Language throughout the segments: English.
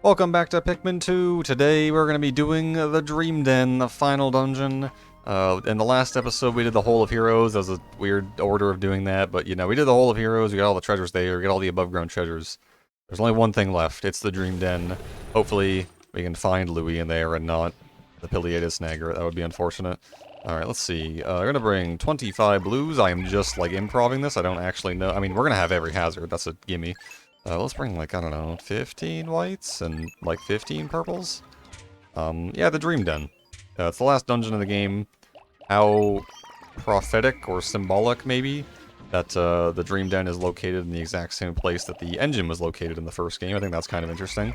Welcome back to Pikmin 2. Today we're going to be doing the Dream Den, the final dungeon. In the last episode we did the Hole of Heroes. That was a weird order of doing that, but you know, we did the Hole of Heroes, we got all the treasures there, we got all the above ground treasures. There's only one thing left, it's the Dream Den. Hopefully we can find Louie in there and not the Pileated Snagger. That would be unfortunate. Alright, let's see. We're going to bring 25 blues. I am just like improving this, I don't actually know. I mean, we're going to have every hazard, that's a gimme. Let's bring, like, I don't know, 15 whites and, like, 15 purples? Yeah, the Dream Den. It's the last dungeon of the game. How prophetic or symbolic, maybe, that the Dream Den is located in the exact same place that the engine was located in the first game. I think that's kind of interesting.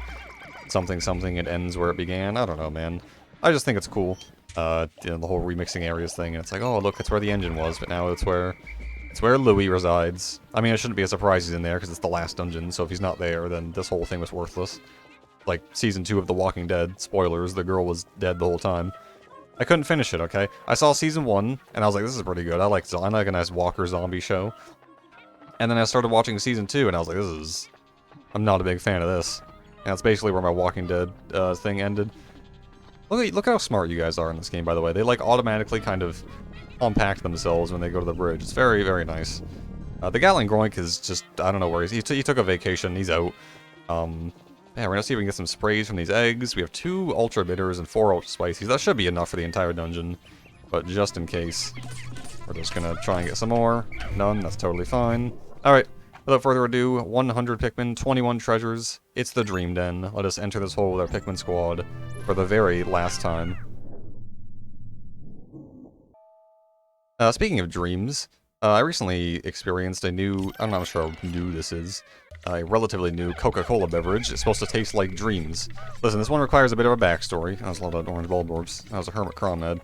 Something, it ends where it began. I don't know, man. I just think it's cool. You know, the whole remixing areas thing, and it's like, oh, look, it's where the engine was, but now it's where Louie resides. I mean, it shouldn't be a surprise he's in there, because it's the last dungeon, so if he's not there, then this whole thing was worthless. Like, Season 2 of The Walking Dead. Spoilers, the girl was dead the whole time. I couldn't finish it, okay? I saw Season 1, and I was like, this is pretty good. I like a nice walker zombie show. And then I started watching Season 2, and I was like, I'm not a big fan of this. And that's basically where my Walking Dead thing ended. Look how smart you guys are in this game, by the way. They, like, automatically kind of compact themselves when they go to the bridge. It's very, very nice. The Gatling Groink is just, I don't know where he took a vacation, he's out. Yeah, we're gonna see if we can get some sprays from these eggs. We have 2 Ultra Bitters and 4 Ultra Spices. That should be enough for the entire dungeon, but just in case, we're just gonna try and get some more. None, that's totally fine. Alright, without further ado, 100 Pikmin, 21 treasures. It's the Dream Den. Let us enter this hole with our Pikmin squad for the very last time. Speaking of dreams, I recently experienced a new, I'm not sure how new this is, a relatively new Coca-Cola beverage. It's supposed to taste like dreams. Listen, this one requires a bit of a backstory. That was a lot of orange bulbs. That was a Hermit Cromhead.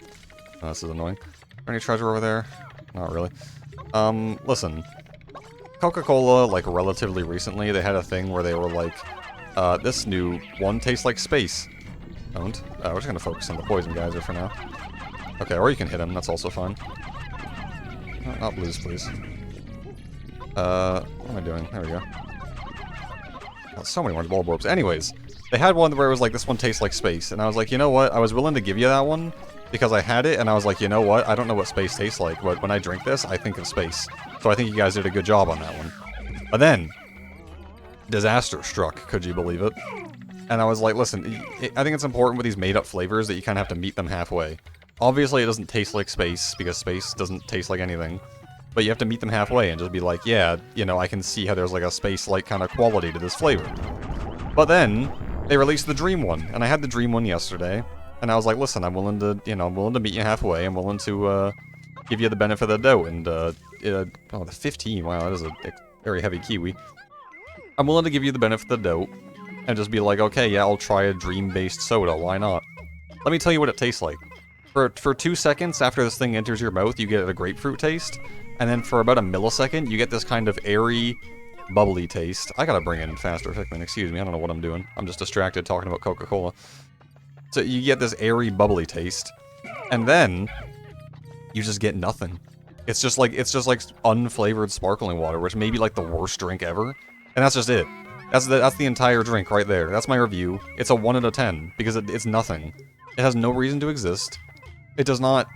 This is annoying. Any treasure over there? Not really. Listen. Coca-Cola, like, relatively recently, they had a thing where they were like, this new one tastes like space. We're just gonna focus on the poison geyser for now. Okay, or you can hit him, that's also fine. Not blues, please. What am I doing? There we go. Oh, so many orange bulbs. Anyways, they had one where it was like, this one tastes like space, and I was like, you know what? I was willing to give you that one, because I had it, and I was like, you know what? I don't know what space tastes like, but when I drink this, I think of space. So I think you guys did a good job on that one. But then, disaster struck, could you believe it? And I was like, listen, I think it's important with these made-up flavors that you kind of have to meet them halfway. Obviously, it doesn't taste like space, because space doesn't taste like anything. But you have to meet them halfway and just be like, yeah, you know, I can see how there's like a space-like kind of quality to this flavor. But then, they released the Dream one, and I had the Dream one yesterday, and I was like, listen, I'm willing to, you know, I'm willing to meet you halfway, I'm willing to, give you the benefit of the doubt, and, oh, the 15, wow, that is a very heavy kiwi. I'm willing to give you the benefit of the doubt, and just be like, okay, yeah, I'll try a Dream-based soda, why not? Let me tell you what it tastes like. For 2 seconds after this thing enters your mouth, you get a grapefruit taste, and then for about a millisecond, you get this kind of airy, bubbly taste. I gotta bring in faster Pikmin, excuse me, I don't know what I'm doing. I'm just distracted talking about Coca-Cola. So you get this airy, bubbly taste, and then you just get nothing. It's just like unflavored sparkling water, which may be like the worst drink ever, and that's just it. That's the entire drink right there. That's my review. It's a 1 out of 10, because it's nothing. It has no reason to exist. It does not...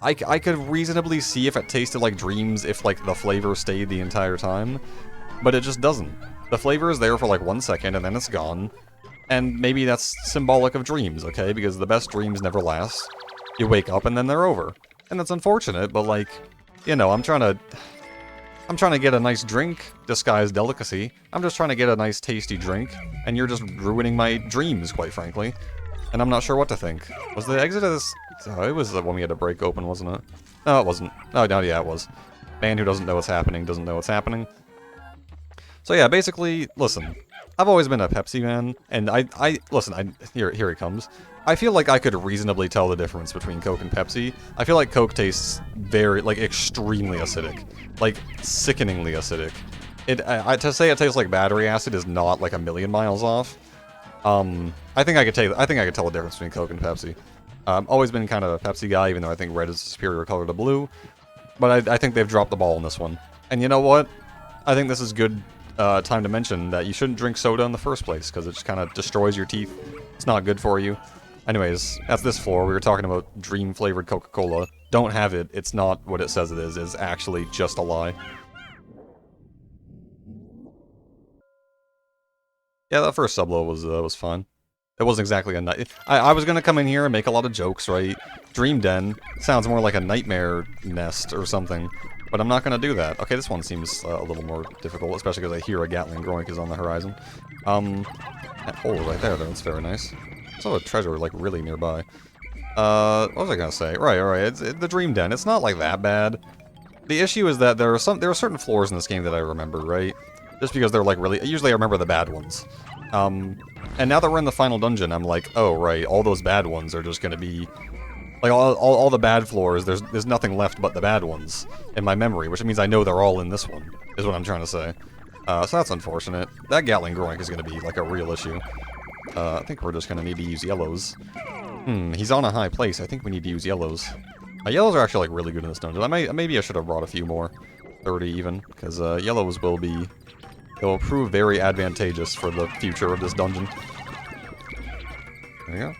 I could reasonably see if it tasted like dreams if, like, the flavor stayed the entire time, but it just doesn't. The flavor is there for, like, 1 second, and then it's gone, and maybe that's symbolic of dreams, okay? Because the best dreams never last. You wake up, and then they're over. And that's unfortunate, but, like, you know, I'm trying to get a nice drink, disguised delicacy. I'm just trying to get a nice, tasty drink, and you're just ruining my dreams, quite frankly. And I'm not sure what to think. Was the exit of this... Oh, it was the one we had to break open, wasn't it? No, it wasn't. No, yeah, it was. Man who doesn't know what's happening doesn't know what's happening. So yeah, basically, listen. I've always been a Pepsi man, and here he comes. I feel like I could reasonably tell the difference between Coke and Pepsi. I feel like Coke tastes very, like, extremely acidic. Like, sickeningly acidic. To say it tastes like battery acid is not, like, a million miles off. I think I could tell the difference between Coke and Pepsi. Always been kind of a Pepsi guy, even though I think red is a superior color to blue. But I think they've dropped the ball on this one. And you know what? I think this is good time to mention that you shouldn't drink soda in the first place, because it just kind of destroys your teeth. It's not good for you. Anyways, that's this floor. We were talking about dream-flavored Coca-Cola. Don't have it. It's not what it says it is. It's actually just a lie. Yeah, that first sub-level was fun. It wasn't exactly a night. I was gonna come in here and make a lot of jokes, right? Dream Den sounds more like a nightmare nest or something, but I'm not gonna do that. Okay, this one seems a little more difficult, especially because I hear a Gatling Groink is on the horizon. That hole right there, though, it's very nice. There's a treasure, like, really nearby. What was I gonna say? Right, it's the Dream Den. It's not, like, that bad. The issue is that there are certain floors in this game that I remember, right? Just because they're, like, really... Usually I remember the bad ones. And now that we're in the final dungeon, I'm like, oh, right, all those bad ones are just gonna be... Like, all the bad floors, there's nothing left but the bad ones in my memory, which means I know they're all in this one, is what I'm trying to say. So that's unfortunate. That Gatling Groink is gonna be, like, a real issue. I think we're just gonna need to use yellows. He's on a high place. I think we need to use yellows. Yellows are actually, like, really good in this dungeon. Maybe I should have brought a few more. 30 even, because yellows will be... It will prove very advantageous for the future of this dungeon. There you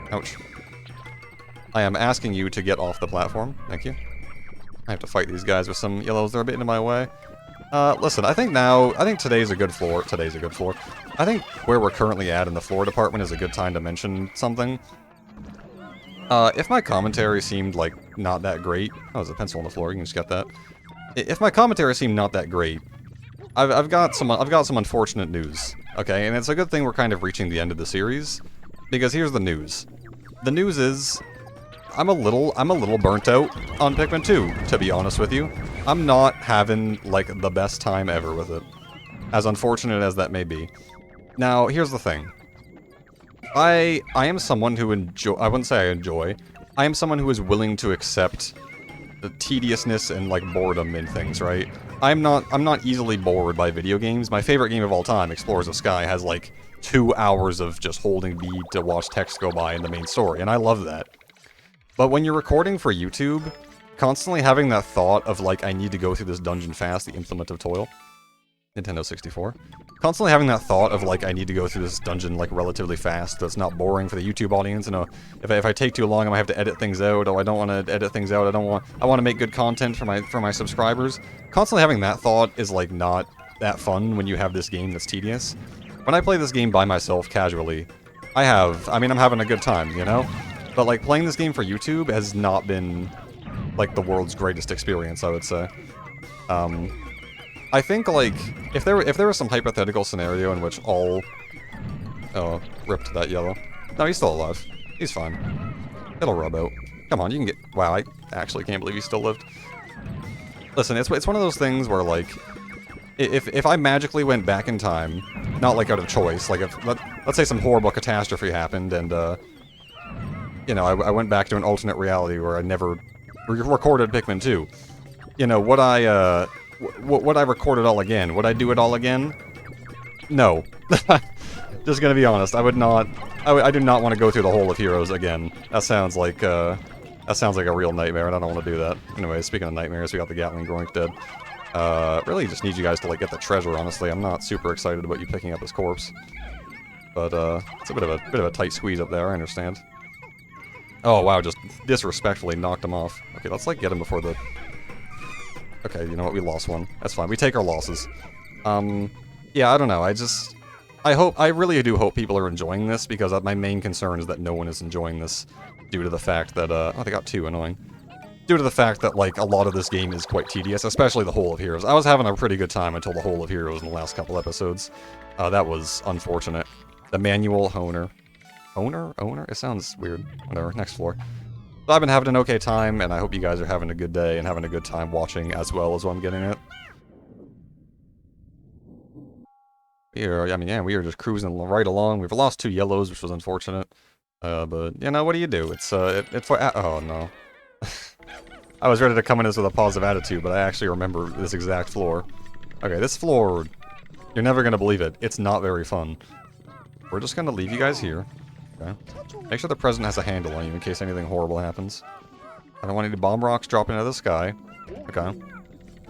go. Ouch. I am asking you to get off the platform. Thank you. I have to fight these guys with some yellows. They're a bit into my way. Listen, I think today's a good floor. Today's a good floor. I think where we're currently at in the floor department is a good time to mention something. If my commentary seemed, like, not that great... Oh, there's a pencil on the floor. You can just get that. If my commentary seemed not that great... I've got some unfortunate news, okay? And it's a good thing we're kind of reaching the end of the series, because here's the news. The news is, I'm a little burnt out on Pikmin 2, to be honest with you. I'm not having, like, the best time ever with it, as unfortunate as that may be. Now, here's the thing. I am someone who I wouldn't say I enjoy, I am someone who is willing to accept the tediousness and, like, boredom in things, right? I'm not easily bored by video games. My favorite game of all time, Explorers of Sky, has, like, 2 hours of just holding B to watch text go by in the main story, and I love that. But when you're recording for YouTube, constantly having that thought of, like, I need to go through this dungeon fast, the implement of toil, Nintendo 64. Constantly having that thought of, like, I need to go through this dungeon, like, relatively fast, so it's not boring for the YouTube audience. You know, if I take too long, I might have to edit things out. Oh, I don't want to edit things out. I want to make good content for my subscribers. Constantly having that thought is, like, not that fun when you have this game that's tedious. When I play this game by myself, casually, I'm having a good time, you know? But, like, playing this game for YouTube has not been, like, the world's greatest experience, I would say. I think, like, if there was some hypothetical scenario in which all... Oh, ripped that yellow. No, he's still alive. He's fine. It'll rub out. Come on, you can get... Wow, I actually can't believe he still lived. Listen, it's one of those things where, like, if I magically went back in time, not, like, out of choice, like, if, let's say some horrible catastrophe happened, and, you know, I went back to an alternate reality where I never recorded Pikmin 2. You know, would I record it all again? Would I do it all again? No. Just gonna be honest, I would not... I do not want to go through the Hole of Heroes again. That sounds like a real nightmare, and I don't want to do that. Anyway, speaking of nightmares, we got the Gatling Groink dead. Really just need you guys to, like, get the treasure, honestly. I'm not super excited about you picking up his corpse. But, it's a bit of a tight squeeze up there, I understand. Oh, wow, just disrespectfully knocked him off. Okay, let's, like, get him before the... Okay, you know what, we lost one. That's fine, we take our losses. Yeah, I don't know, I really do hope people are enjoying this, because my main concern is that no one is enjoying this, due to the fact that, oh, they got 2, annoying. Due to the fact that, like, a lot of this game is quite tedious, especially the Hole of Heroes. I was having a pretty good time until the Hole of Heroes in the last couple episodes. That was unfortunate. The manual owner. Owner? It sounds weird. Whatever, next floor. But I've been having an okay time, and I hope you guys are having a good day and having a good time watching as well as I'm getting it. We are just cruising right along. We've lost 2 yellows, which was unfortunate. But, you know, what do you do? Oh, no. I was ready to come in this with a positive attitude, but I actually remember this exact floor. Okay, this floor, you're never gonna believe it. It's not very fun. We're just gonna leave you guys here. Okay. Make sure the president has a handle on you in case anything horrible happens. I don't want any bomb rocks dropping out of the sky. Okay.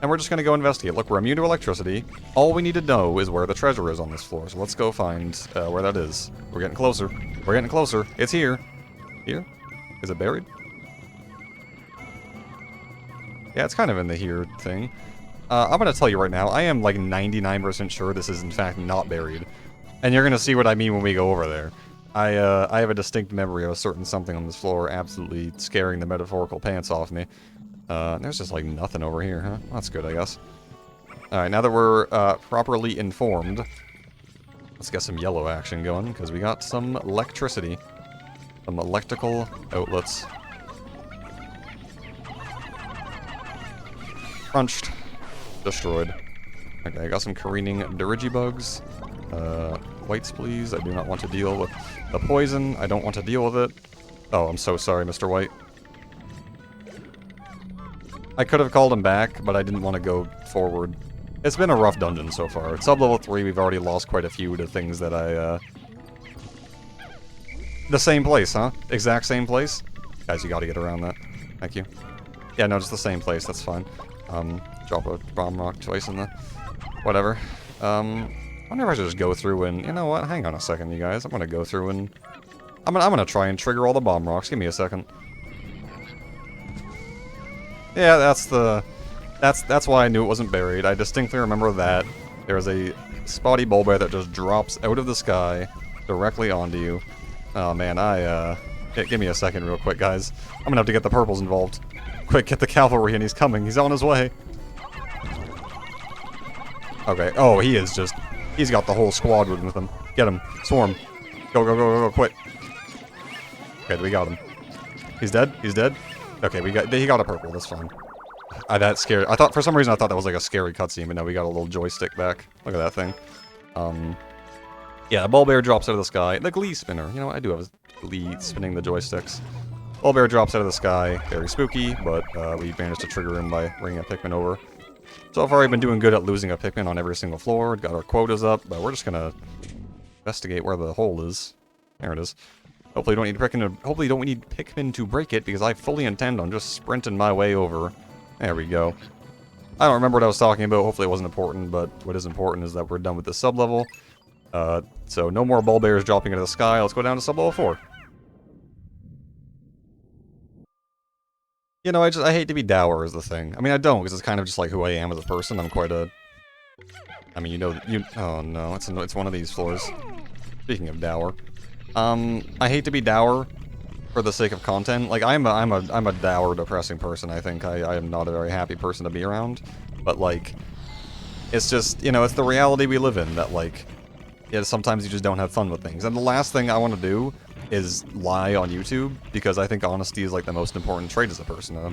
and we're just gonna go investigate. Look, we're immune to electricity. All we need to know is where the treasure is on this floor, so let's go find where that is. We're getting closer. We're getting closer. It's here. Here? Is it buried? Yeah, it's kind of in the here thing. I'm gonna tell you right now, I am like 99% sure this is in fact not buried. And you're gonna see what I mean when we go over there. I have a distinct memory of a certain something on this floor absolutely scaring the metaphorical pants off me. There's just like nothing over here, huh? Well, that's good, I guess. Alright, now that we're properly informed, let's get some yellow action going, because we got some electricity. Some electrical outlets. Crunched. Destroyed. Okay, I got some careening dirigibugs. Whites, please. I do not want to deal with the poison. I don't want to deal with it. Oh, I'm so sorry, Mr. White. I could have called him back, but I didn't want to go forward. It's been a rough dungeon so far. At sub-level 3, we've already lost quite a few to things that I, The same place, huh? Exact same place? Guys, you gotta get around that. Thank you. Yeah, no, just the same place. That's fine. Drop a bomb rock twice in the... Whatever. I wonder if I should just go through and... You know what? Hang on a second, you guys. I'm gonna go through and... I'm gonna try and trigger all the bomb rocks. Give me a second. Yeah, that's why I knew it wasn't buried. I distinctly remember that. There's a spotty bulbear that just drops out of the sky directly onto you. Oh man, give me a second real quick, guys. I'm gonna have to get the purples involved. Quick, get the cavalry and he's coming. He's on his way. Okay. Oh, he is just... He's got the whole squad with him. Get him. Swarm. Go, go, go, go, go, quick. Okay, we got him. He's dead? He's dead? Okay, he got a purple. That's fine. That scared... For some reason, I thought that was like a scary cutscene, but no, we got a little joystick back. Look at that thing. Yeah, a bulbear drops out of the sky. The Glee Spinner. You know what? I do have a Glee spinning the joysticks. Bulbear drops out of the sky. Very spooky, but we managed to trigger him by bringing a Pikmin over. So far, we've been doing good at losing a Pikmin on every single floor. Got our quotas up, but we're just gonna investigate where the hole is. There it is. Hopefully, you don't need Pikmin to break it, because I fully intend on just sprinting my way over. There we go. I don't remember what I was talking about. Hopefully, it wasn't important, but what is important is that we're done with the sub-level. So no more bulbears dropping into the sky. Let's go down to sub-level 4. You know, I hate to be dour is the thing. I mean, I don't, because it's kind of just like who I am as a person. I'm quite a... I mean, oh no, it's one of these floors. Speaking of dour. I hate to be dour for the sake of content. Like, I'm a dour, depressing person, I think. I am not a very happy person to be around. But, like, it's just, you know, it's the reality we live in, that, like, yeah, sometimes you just don't have fun with things. And the last thing I want to do is lie on YouTube, because I think honesty is like the most important trait as a person, and I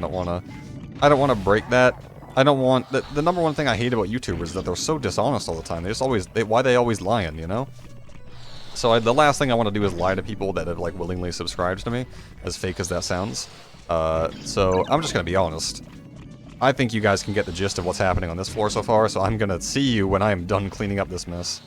don't want to break that. I don't want... The number one thing I hate about YouTubers is that they're so dishonest all the time. Why they always lying, you know? So the last thing I want to do is lie to people that have, like, willingly subscribed to me, as fake as that sounds. So I'm just gonna be honest. I think you guys can get the gist of what's happening on this floor so far, so I'm gonna see you when I am done cleaning up this mess.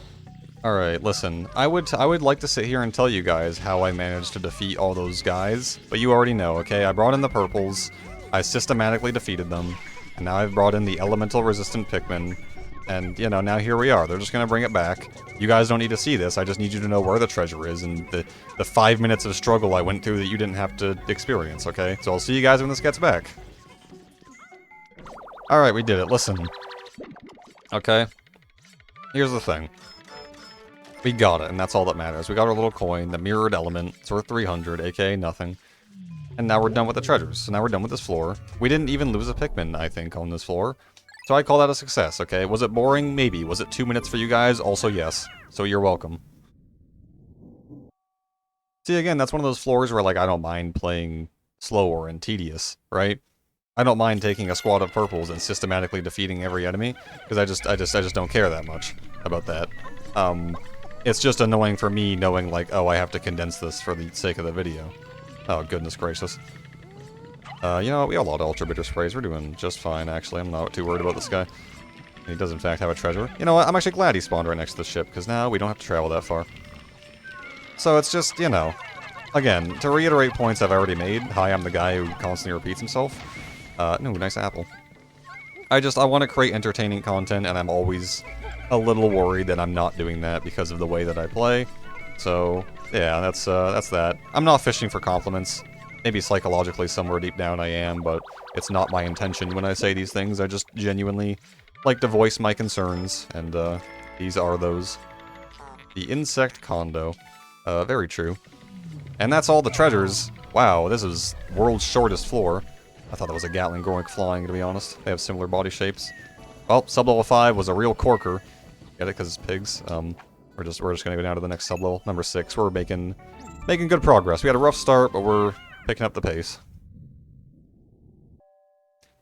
Alright, listen, I would like to sit here and tell you guys how I managed to defeat all those guys, but you already know, okay? I brought in the purples, I systematically defeated them, and now I've brought in the elemental resistant Pikmin, and, you know, now here we are. They're just gonna bring it back. You guys don't need to see this, I just need you to know where the treasure is, and the 5 minutes of struggle I went through that you didn't have to experience, okay? So I'll see you guys when this gets back. Alright, we did it, listen. Okay? Here's the thing. We got it, and that's all that matters. We got our little coin, the mirrored element. It's worth 300, aka nothing. And now we're done with the treasures. So now we're done with this floor. We didn't even lose a Pikmin, I think, on this floor. So I call that a success, okay? Was it boring? Maybe. Was it 2 minutes for you guys? Also, yes. So you're welcome. See, again, that's one of those floors where, like, I don't mind playing slower and tedious, right? I don't mind taking a squad of purples and systematically defeating every enemy, because I just don't care that much about that. It's just annoying for me knowing, like, oh, I have to condense this for the sake of the video. Oh, goodness gracious. You know, we have a lot of Ultra Bitter Sprays. We're doing just fine, actually. I'm not too worried about this guy. He does, in fact, have a treasure. You know what? I'm actually glad he spawned right next to the ship, because now we don't have to travel that far. So it's just, you know... Again, to reiterate points I've already made, hi, I'm the guy who constantly repeats himself. No, nice apple. I want to create entertaining content, and I'm always a little worried that I'm not doing that because of the way that I play. So, yeah, that's that. I'm not fishing for compliments. Maybe psychologically somewhere deep down I am, but it's not my intention when I say these things. I just genuinely like to voice my concerns, and these are those. The insect condo. Very true. And that's all the treasures. Wow, this is world's shortest floor. I thought that was a Gatling Groink flying, to be honest. They have similar body shapes. Well, sub-level 5 was a real corker. Get it? Because it's pigs. We're just gonna go down to the next sub-level, number 6. We're making good progress. We had a rough start, but we're picking up the pace.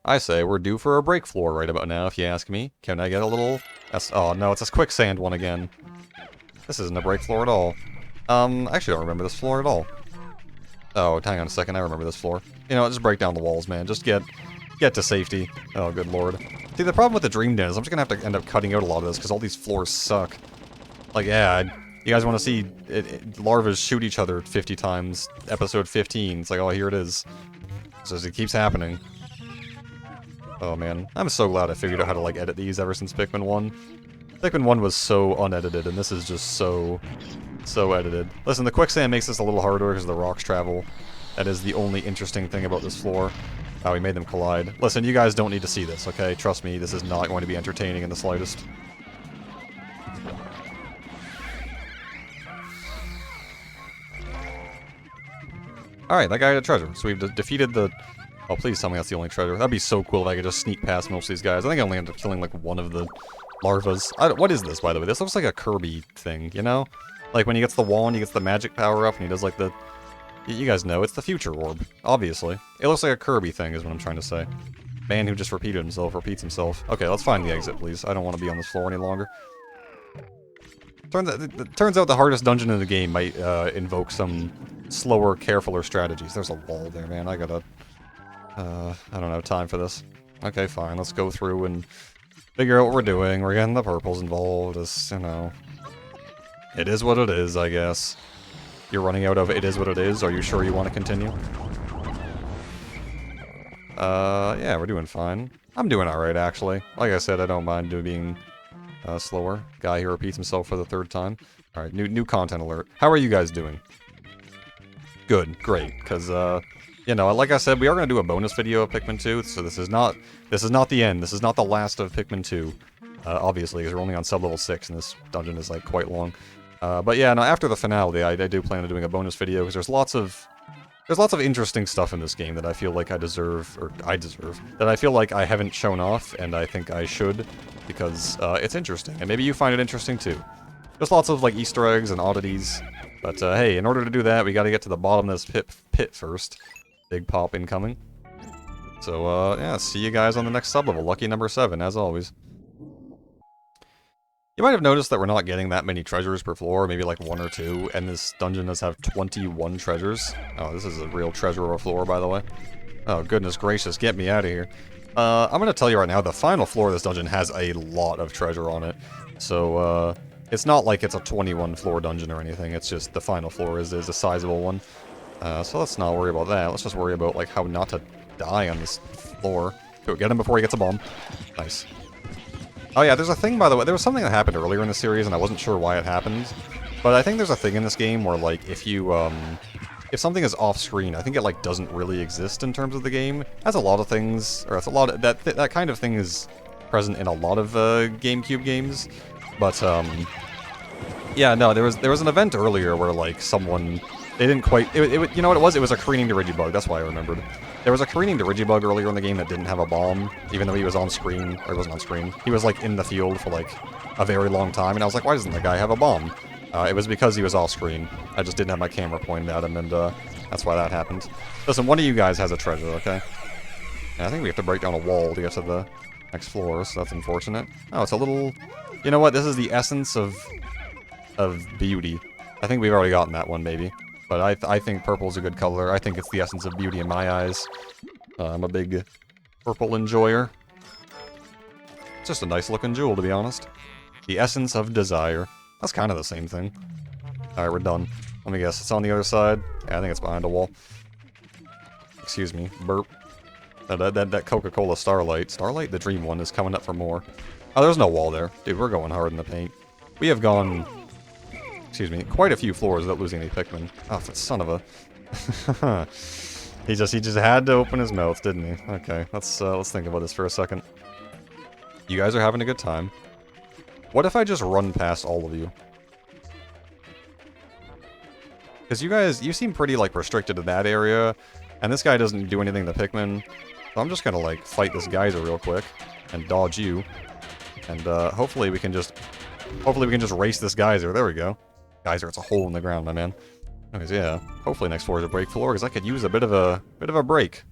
I say we're due for a break floor right about now, if you ask me. Can I get a little... Oh, no, it's this quicksand one again. This isn't a break floor at all. I actually don't remember this floor at all. Oh, hang on a second, I remember this floor. You know, just break down the walls, man. Just get to safety. Oh, good lord. See, the problem with the Dream Den is I'm just gonna have to end up cutting out a lot of this, because all these floors suck. Like, yeah, you guys want to see larvas shoot each other 50 times, episode 15. It's like, oh, here it is. So it keeps happening. Oh, man. I'm so glad I figured out how to, like, edit these ever since Pikmin 1. Pikmin 1 was so unedited, and this is just so edited. Listen, the quicksand makes this a little harder because the rocks travel. That is the only interesting thing about this floor. Oh, we made them collide. Listen, you guys don't need to see this, okay? Trust me, this is not going to be entertaining in the slightest. Alright, that guy had a treasure. So we've defeated the... Oh, please tell me that's the only treasure. That'd be so cool if I could just sneak past most of these guys. I think I only ended up killing, like, one of the larvas. What is this, by the way? This looks like a Kirby thing, you know? Like, when he gets the wand, he gets the magic power up, and he does, like, the... You guys know, it's the future orb, obviously. It looks like a Kirby thing, is what I'm trying to say. Man who just repeats himself. Okay, let's find the exit, please. I don't want to be on this floor any longer. Turns out the hardest dungeon in the game might invoke some slower, carefuler strategies. There's a wall there, man. I gotta... I don't have time for this. Okay, fine. Let's go through and figure out what we're doing. We're getting the purples involved. It's, you know... It is what it is, I guess. You're running out of it is what it is. Are you sure you want to continue? Yeah, we're doing fine. I'm doing alright, actually. Like I said, I don't mind being slower. Guy here repeats himself for the 3rd time. Alright, new content alert. How are you guys doing? Good, great, because, you know, like I said, we are going to do a bonus video of Pikmin 2, so this is not the end. This is not the last of Pikmin 2, obviously, because we're only on sub-level 6, and this dungeon is, like, quite long. But yeah, no, after the finale, I do plan on doing a bonus video, because there's lots of interesting stuff in this game that I feel like I deserve, that I feel like I haven't shown off, and I think I should, because it's interesting, and maybe you find it interesting too. There's lots of, like, Easter eggs and oddities, but hey, in order to do that, we gotta get to the bottom of this pit first. Big pop incoming. So, yeah, see you guys on the next sub-level. Lucky number 7, as always. You might have noticed that we're not getting that many treasures per floor, maybe like 1 or 2, and this dungeon does have 21 treasures. Oh, this is a real treasure of a floor, by the way. Oh, goodness gracious, get me out of here. I'm gonna tell you right now, the final floor of this dungeon has a lot of treasure on it. So, it's not like it's a 21-floor dungeon or anything, it's just the final floor is a sizable one. So let's not worry about that, let's just worry about, like, how not to die on this floor. Go get him before he gets a bomb. Nice. Oh yeah, there's a thing, by the way, there was something that happened earlier in the series, and I wasn't sure why it happened. But I think there's a thing in this game where, like, if you, if something is off-screen, I think it, like, doesn't really exist in terms of the game. That's a lot of things, or that's a lot of, that kind of thing is present in a lot of, GameCube games. But, yeah, no, there was an event earlier where, like, someone... They didn't quite... you know what it was? It was a careening Dirigibug, that's why I remembered. There was a careening Dirigibug earlier in the game that didn't have a bomb, even though he was on screen, or he wasn't on screen. He was, like, in the field for, like, a very long time, and I was like, why doesn't the guy have a bomb? It was because he was off screen. I just didn't have my camera pointed at him, and, that's why that happened. Listen, one of you guys has a treasure, okay? And I think we have to break down a wall to get to the next floor, so that's unfortunate. Oh, it's a little... You know what? This is the essence of beauty. I think we've already gotten that one, maybe. But I think purple's a good color. I think it's the essence of beauty in my eyes. I'm a big purple enjoyer. It's just a nice looking jewel, to be honest. The essence of desire. That's kind of the same thing. Alright, we're done. Let me guess, it's on the other side? Yeah, I think it's behind a wall. Excuse me, burp. That Coca-Cola Starlight. Starlight, the dream one, is coming up for more. Oh, there's no wall there. Dude, we're going hard in the paint. We have gone, excuse me, quite a few floors without losing any Pikmin. Oh, that son of a... he just had to open his mouth, didn't he? Okay, let's think about this for a second. You guys are having a good time. What if I just run past all of you? Because you seem pretty, like, restricted to that area, and this guy doesn't do anything to Pikmin. So I'm just gonna, like, fight this geyser real quick, and dodge you. And, hopefully we can just race this geyser. There we go. Geyser, it's a hole in the ground, my man. Okay, so yeah. Hopefully next floor is a break floor, because I could use a bit of a break.